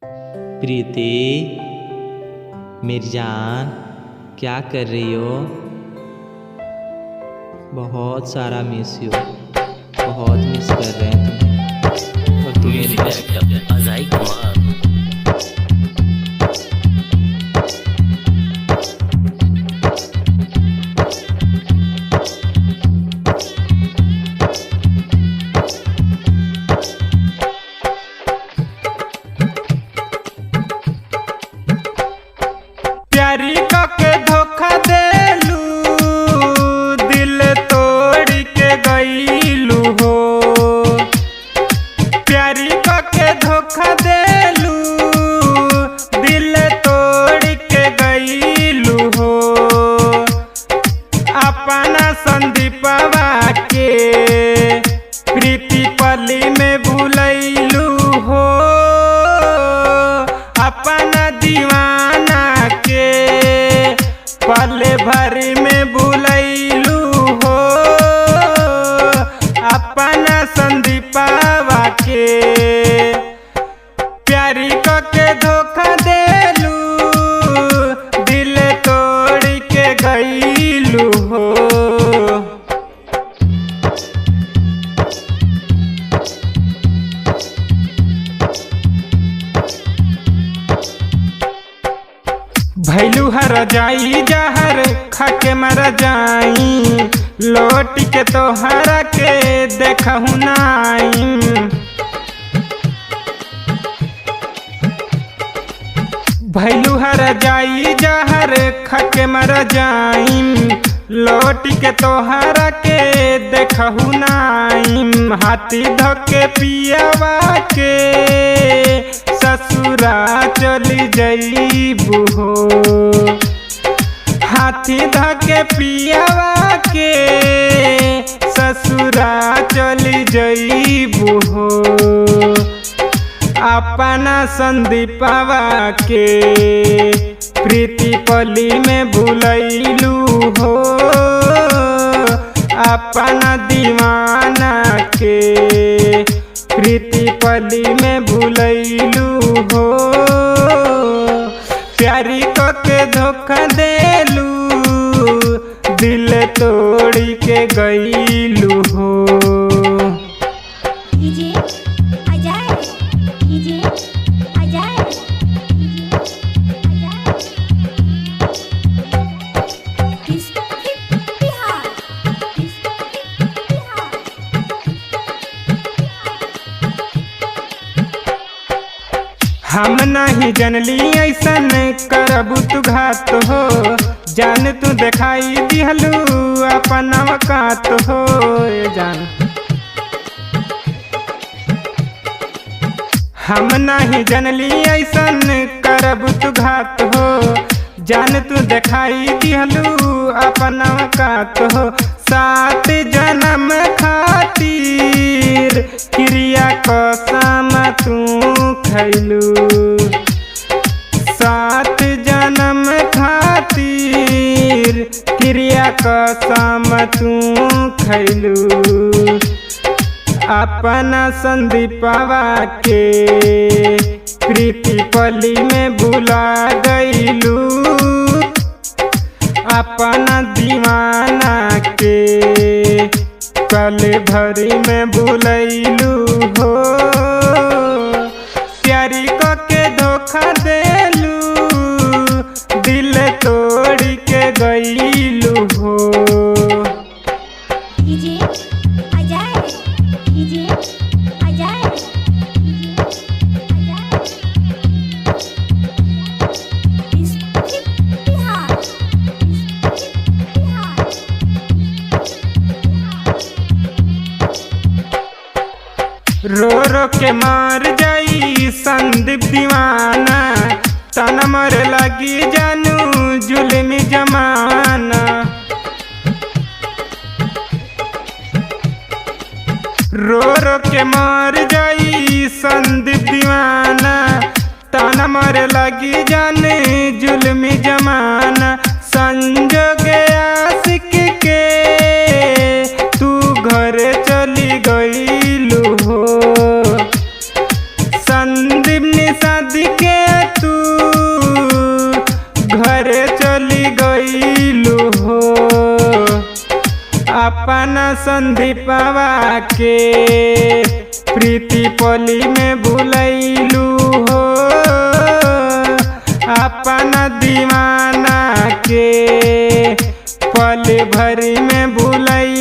प्रीति, मेरी जान, क्या कर रही हो? बहुत सारा मिस यू, बहुत मिस कर रहे हैं तुम्हें। और तुम मेरी अज़ाई कुमार। प्यारी के धोखा देलू, दिल तोड़ के गईलू हो। प्यारी के धोखा देलू, दिल तोड़ के गईलू हो। अपना संदीपवा के प्रीति पली में भूलैलू हो। अपना दीवाना के पल भर में भूलैलू हो। अपना संदीपवा के प्यारी के धोखा देलू, दिल तोड़ के गईलू हो। भैलू हर जाई जहर खाके मर जाई, लौट के तोहरा के देखहु नाई। भैलू हर जाई जहर खाके मर जाई, लौट के तोहरा के देखहु नाई। हाथी धोके पियावा के ससुरा चली जईबू हो। हाथी धके पियावा के ससुरा चली जईबू हो। अपना संदीपवा के प्रीति पली में भूलैलू हो। अपना दीवाना के प्रीति पली में भूलैलू हो। प्यारी के धोखा देलू, दिल तोड़ के गईलू हो। हम नहीं जनली ऐसन करबू तू घात हो। जान तू दिखाई दिहलू अपन अवकात हो। जान हम नहीं जनली ऐसन करबू तू घात हो। जान तू दिखाई दिहलू अपन अवकात हो। 7 जन्म खातिर क्रिया कसम तू खैलू। 7 जन्म खातिर क्रिया कसम तू खैलू। अपना संदीपवा के प्रीति पली में भुला गईलू। अपना दीवाना के पल भरी में भूलैलू हो। प्यारी के धोखा देलू, दिल तोड़ के गईलू हो। रो रो के मार जाई संदीप दीवाना। तन मर लगी जानू जुल्मी जमाना। रो रो के मार जाई संदीप दीवाना। तन मर लगी जाने जुल्मी जमाना। संजोग आशिक के तू घर चली गईलू हो। संदीप ने शादी अपन संदीपवा के प्रीति पली में भूलैलू हो, अपन दीवाना के पल भरी में भूलैलू।